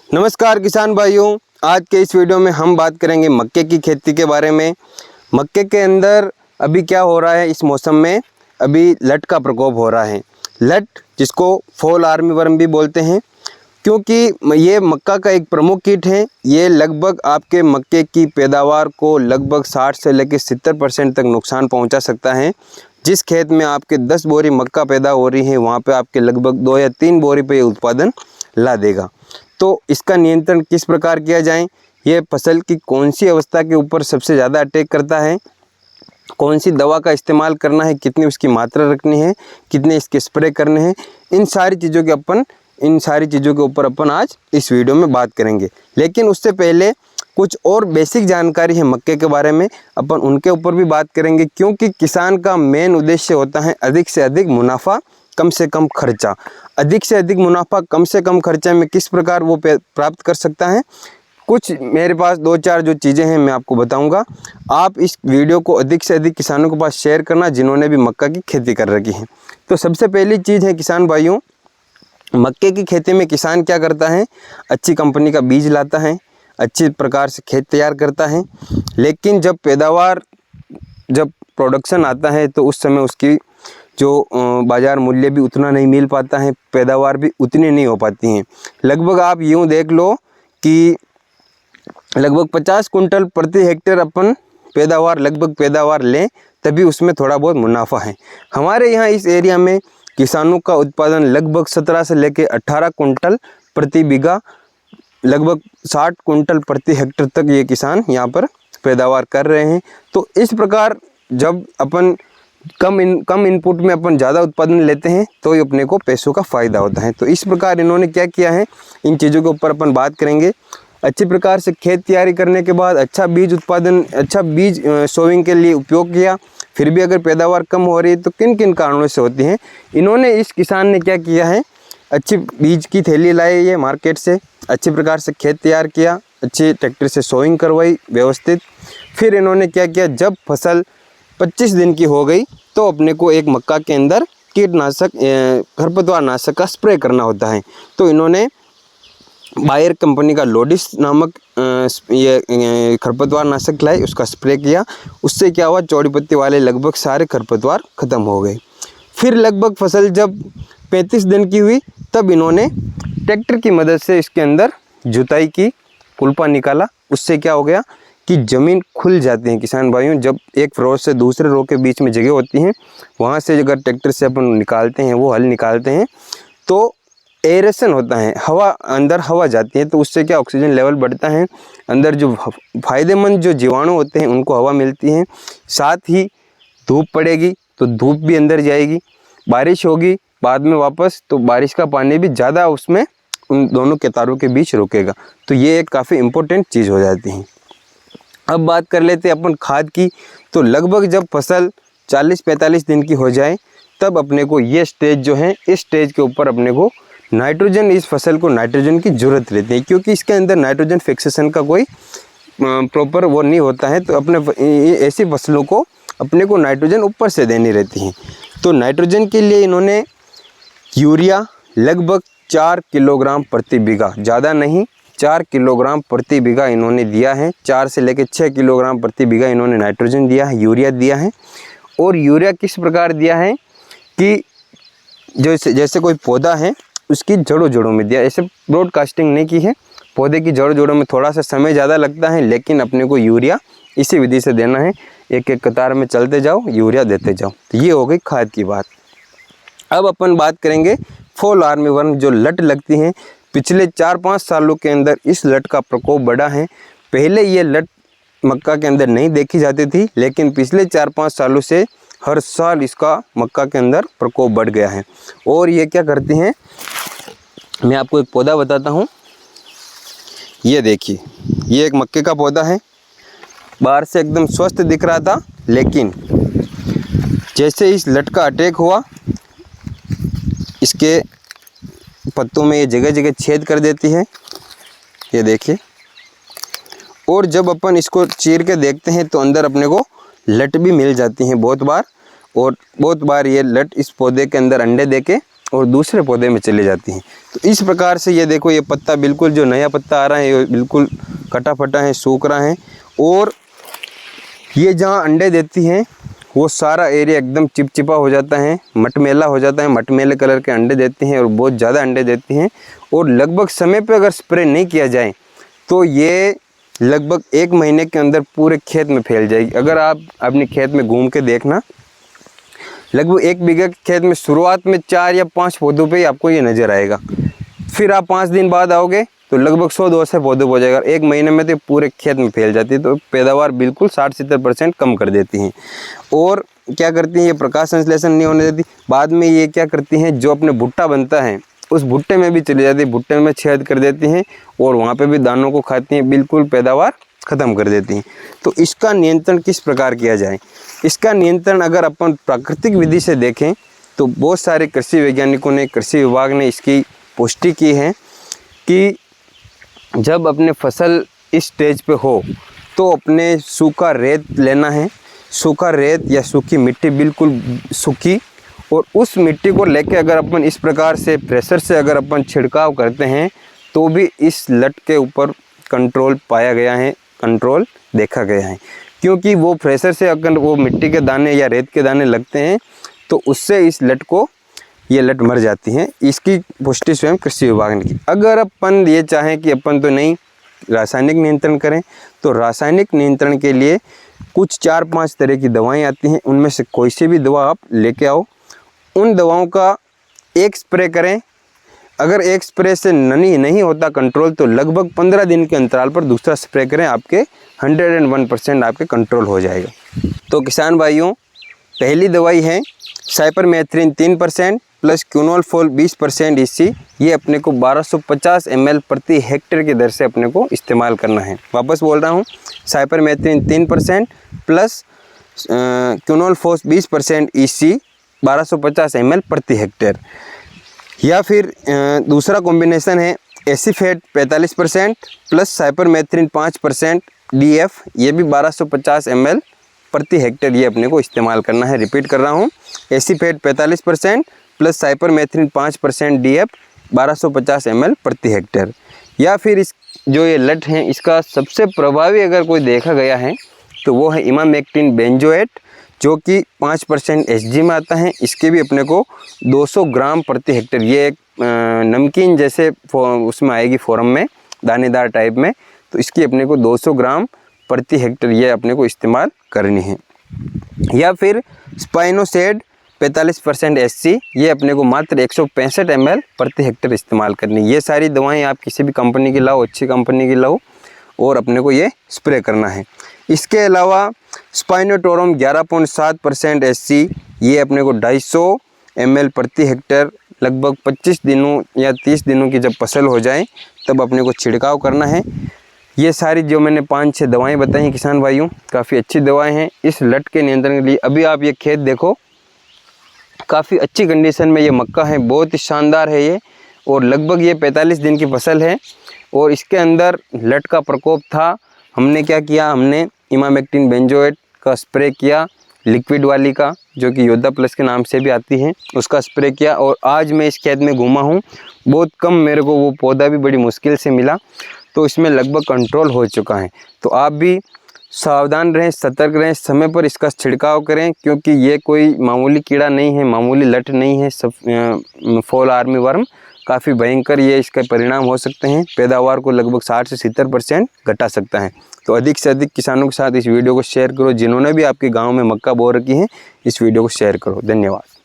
नमस्कार किसान भाइयों, आज के इस वीडियो में हम बात करेंगे मक्के की खेती के बारे में। मक्के के अंदर अभी क्या हो रहा है, इस मौसम में अभी लट का प्रकोप हो रहा है। लट जिसको फॉल आर्मी वर्म भी बोलते हैं, क्योंकि ये मक्का का एक प्रमुख कीट है। ये लगभग आपके मक्के की पैदावार को लगभग 60 से लेकर 70% तक नुकसान पहुंचा सकता है। जिस खेत में आपके 10 बोरी मक्का पैदा हो रही है, वहाँ पे आपके लगभग 2 या 3 बोरी पे उत्पादन ला देगा। तो इसका नियंत्रण किस प्रकार किया जाए, ये फसल की कौन सी अवस्था के ऊपर सबसे ज़्यादा अटैक करता है, कौन सी दवा का इस्तेमाल करना है, कितनी उसकी मात्रा रखनी है, कितने इसके स्प्रे करने हैं, इन सारी चीज़ों के ऊपर अपन आज इस वीडियो में बात करेंगे। लेकिन उससे पहले कुछ और बेसिक जानकारी है मक्के के बारे में, अपन उनके ऊपर भी बात करेंगे। क्योंकि किसान का मेन उद्देश्य होता है अधिक से अधिक मुनाफा, कम से कम खर्चा। अधिक से अधिक मुनाफा कम से कम खर्चे में किस प्रकार वो प्राप्त कर सकता है, कुछ मेरे पास 2-4 जो चीज़ें हैं मैं आपको बताऊंगा। आप इस वीडियो को अधिक से अधिक किसानों के पास शेयर करना जिन्होंने भी मक्का की खेती कर रखी है। तो सबसे पहली चीज़ है किसान भाइयों, मक्के की खेती में किसान क्या करता है, अच्छी कंपनी का बीज लाता है, अच्छी प्रकार से खेत तैयार करता है। लेकिन जब प्रोडक्शन आता है तो उस समय उसकी जो बाज़ार मूल्य भी उतना नहीं मिल पाता है, पैदावार भी उतनी नहीं हो पाती हैं। लगभग आप यूँ देख लो कि लगभग 50 कुंटल प्रति हेक्टेयर अपन पैदावार लें तभी उसमें थोड़ा बहुत मुनाफा है। हमारे यहाँ इस एरिया में किसानों का उत्पादन लगभग 17 से लेकर 18 कुंटल प्रति बीघा, लगभग 60 कुंटल प्रति हेक्टेयर तक ये किसान यहाँ पर पैदावार कर रहे हैं। तो इस प्रकार जब अपन कम इनपुट में अपन ज़्यादा उत्पादन लेते हैं तो ये अपने को पैसों का फ़ायदा होता है। तो इस प्रकार इन्होंने क्या किया है, इन चीज़ों के ऊपर अपन बात करेंगे। अच्छी प्रकार से खेत तैयारी करने के बाद अच्छा बीज सोइंग के लिए उपयोग किया, फिर भी अगर पैदावार कम हो रही है तो किन किन कारणों से होती है। इन्होंने इस किसान ने क्या किया है, अच्छी बीज की थैली लाई है मार्केट से, अच्छी प्रकार से खेत तैयार किया, अच्छी ट्रैक्टर से सोइंग करवाई व्यवस्थित। फिर इन्होंने क्या किया, जब फसल 25 दिन की हो गई तो अपने को एक मक्का के अंदर कीटनाशक खरपतवार नाशक का स्प्रे करना होता है। तो इन्होंने बायर कंपनी का लोडिस नामक ये खरपतवार नाशक लाई, उसका स्प्रे किया। उससे क्या हुआ, चौड़ी पत्ती वाले लगभग सारे खरपतवार ख़त्म हो गए। फिर लगभग फसल जब 35 दिन की हुई तब इन्होंने ट्रैक्टर की मदद से इसके अंदर जुताई की, कुल्पा निकाला। उससे क्या हो गया कि ज़मीन खुल जाती है किसान भाइयों। जब एक रो से दूसरे रो के बीच में जगह होती हैं, वहाँ से अगर ट्रैक्टर से अपन निकालते हैं, वो हल निकालते हैं तो एरेशन होता है, अंदर हवा जाती है। तो उससे क्या ऑक्सीजन लेवल बढ़ता है, अंदर जो फ़ायदेमंद जो जीवाणु होते हैं उनको हवा मिलती है। साथ ही धूप पड़ेगी तो धूप भी अंदर जाएगी, बारिश होगी बाद में वापस तो बारिश का पानी भी ज़्यादा उसमें उन दोनों कतारों के बीच रुकेगा। तो ये एक काफ़ी इम्पोर्टेंट चीज़ हो जाती है। अब बात कर लेते हैं अपन खाद की। तो लगभग जब फसल 40-45 दिन की हो जाए तब अपने को ये स्टेज जो है, इस स्टेज के ऊपर अपने को नाइट्रोजन, इस फसल को नाइट्रोजन की ज़रूरत रहती है, क्योंकि इसके अंदर नाइट्रोजन फिक्सेशन का कोई प्रॉपर वो नहीं होता है। तो अपने ऐसी फसलों को अपने को नाइट्रोजन ऊपर से देनी रहती है। तो नाइट्रोजन के लिए इन्होंने यूरिया लगभग 4 किलोग्राम प्रति बीघा, ज़्यादा नहीं, 4 किलोग्राम प्रति बीघा इन्होंने दिया है। 4 से लेकर 6 किलोग्राम प्रति बीघा इन्होंने नाइट्रोजन दिया है, यूरिया दिया है। और यूरिया किस प्रकार दिया है कि जैसे कोई पौधा है उसकी जड़ों में दिया, ऐसे ब्रॉडकास्टिंग नहीं की है। पौधे की जड़ों में थोड़ा सा समय ज़्यादा लगता है, लेकिन अपने को यूरिया इसी विधि से देना है। एक एक कतार में चलते जाओ, यूरिया देते जाओ। तो ये हो गई खाद की बात। अब अपन बात करेंगे फॉल आर्मी वर्म, जो लट लगती हैं। पिछले 4-5 सालों के अंदर इस लट का प्रकोप बढ़ा है। पहले ये लट मक्का के अंदर नहीं देखी जाती थी, लेकिन पिछले 4-5 सालों से हर साल इसका मक्का के अंदर प्रकोप बढ़ गया है। और ये क्या करती हैं, मैं आपको एक पौधा बताता हूँ। ये देखिए, ये एक मक्के का पौधा है, बाहर से एकदम स्वस्थ दिख रहा था, लेकिन जैसे इस लट का अटैक हुआ, इसके पत्तों में ये जगह जगह छेद कर देती है, ये देखिए। और जब अपन इसको चीर के देखते हैं तो अंदर अपने को लट भी मिल जाती हैं बहुत बार। और बहुत बार ये लट इस पौधे के अंदर अंडे देके और दूसरे पौधे में चले जाती हैं। तो इस प्रकार से ये देखो, ये पत्ता बिल्कुल जो नया पत्ता आ रहा है ये बिल्कुल कटा फटा है, सूख रहा है। और ये जहाँ अंडे देती हैं वो सारा एरिया एकदम चिपचिपा हो जाता है, मटमैला हो जाता है, मटमैले कलर के अंडे देती हैं और बहुत ज़्यादा अंडे देती हैं। और लगभग समय पे अगर स्प्रे नहीं किया जाए तो ये लगभग 1 महीने के अंदर पूरे खेत में फैल जाएगी। अगर आप अपने खेत में घूम के देखना, लगभग 1 बीघे के खेत में शुरुआत में 4 या 5 पौधों पे ही आपको ये नज़र आएगा। फिर आप 5 दिन बाद आओगे तो लगभग 100-200 पौधे हो जाएगा। 1 महीने में तो पूरे खेत में फैल जाती है। तो पैदावार बिल्कुल 60-70% कम कर देती हैं। और क्या करती हैं, ये प्रकाश संश्लेषण नहीं होने देती। बाद में ये क्या करती हैं, जो अपने भुट्टा बनता है उस भुट्टे में भी चली जाती है, भुट्टे में छेद कर देती हैं और वहाँ पे भी दानों को खाती हैं, बिल्कुल पैदावार ख़त्म कर देती हैं। तो इसका नियंत्रण किस प्रकार किया जाए? इसका नियंत्रण अगर अपन प्राकृतिक विधि से देखें तो बहुत सारे कृषि वैज्ञानिकों ने, कृषि विभाग ने इसकी पुष्टि की है कि जब अपने फसल इस स्टेज पे हो तो अपने सूखा रेत लेना है, सूखा रेत या सूखी मिट्टी, बिल्कुल सूखी, और उस मिट्टी को लेके अगर अपन इस प्रकार से प्रेशर से अगर अपन छिड़काव करते हैं तो भी इस लट के ऊपर कंट्रोल पाया गया है, कंट्रोल देखा गया है। क्योंकि वो प्रेशर से अगर वो मिट्टी के दाने या रेत के दाने लगते हैं तो उससे इस लट को, ये लट मर जाती हैं। इसकी पुष्टि स्वयं कृषि विभाग ने की। अगर अपन ये चाहें कि अपन तो नहीं रासायनिक नियंत्रण करें तो रासायनिक नियंत्रण के लिए कुछ 4-5 तरह की दवाएं आती हैं। उनमें से कोई सी भी दवा आप लेके आओ, उन दवाओं का एक स्प्रे करें। अगर एक स्प्रे से नहीं होता कंट्रोल तो लगभग 15 दिन के अंतराल पर दूसरा स्प्रे करें, आपके 101% आपके कंट्रोल हो जाएगा। तो किसान भाइयों, पहली दवाई है साइपरमेथ्रिन 3% प्लस क्विनोलफॉल 20% EC। ये अपने को 1250 ml प्रति हेक्टेयर की दर से अपने को इस्तेमाल करना है। वापस बोल रहा हूँ, साइपरमेथ्रिन 3% प्लस क्विनोलफॉल 20% EC 1250 ml प्रति हेक्टेयर। या फिर दूसरा कॉम्बिनेशन है एसीफेट 45% प्लस साइपरमेथ्रिन 5% DF, ये भी 1250 ml प्रति हेक्टेयर ये अपने को इस्तेमाल करना है। रिपीट कर रहा हूँ, acephate 45% plus cypermethrin 5% DF 1250 ml प्रति हेक्टेयर। या फिर इस जो ये लट हैं इसका सबसे प्रभावी अगर कोई देखा गया है तो वो है इमामेक्टिन बेंजोएट, जो कि 5% SG में आता है। इसके भी अपने को 200 ग्राम प्रति हेक्टेयर, ये एक नमकीन जैसे उसमें आएगी फॉर्म में, दानेदार टाइप में, तो इसकी अपने को 200 ग्राम प्रति हेक्टेयर ये अपने को इस्तेमाल करनी है। या फिर स्पाइनोसेड 45% SC, ये अपने को मात्र 165 ml प्रति हेक्टेयर इस्तेमाल करनी है। ये सारी दवाएं आप किसी भी कंपनी की लाओ, अच्छी कंपनी की लाओ, और अपने को ये स्प्रे करना है। इसके अलावा स्पाइनोटोरम 11.7% SC, ये अपने को 250 ml प्रति हेक्टेयर लगभग 25 दिनों या 30 दिनों की जब फसल हो जाए तब अपने को छिड़काव करना है। ये सारी जो मैंने 5-6 दवाएं बताई हैं किसान भाइयों, काफ़ी अच्छी दवाएं हैं इस लट के नियंत्रण के लिए। अभी आप ये खेत देखो, काफ़ी अच्छी कंडीशन में ये मक्का है, बहुत ही शानदार है ये, और लगभग ये 45 दिन की फसल है। और इसके अंदर लट का प्रकोप था। हमने क्या किया, हमने इमामेक्टिन बेंजोएट का स्प्रे किया, लिक्विड वाली का, जो कि योद्धा प्लस के नाम से भी आती है, उसका स्प्रे किया। और आज मैं इस खेत में घूमा हूँ, बहुत कम मेरे को वो पौधा भी बड़ी मुश्किल से मिला, तो इसमें लगभग कंट्रोल हो चुका है। तो आप भी सावधान रहें, सतर्क रहें, समय पर इसका छिड़काव करें, क्योंकि ये कोई मामूली कीड़ा नहीं है, मामूली लट नहीं है। सब फॉल आर्मी वर्म काफ़ी भयंकर ये इसके परिणाम हो सकते हैं। पैदावार को लगभग 60 से 70% घटा सकता है। तो अधिक से अधिक किसानों के साथ इस वीडियो को शेयर करो। जिन्होंने भी आपके गांव में मक्का बो रखी है, इस वीडियो को शेयर करो। धन्यवाद।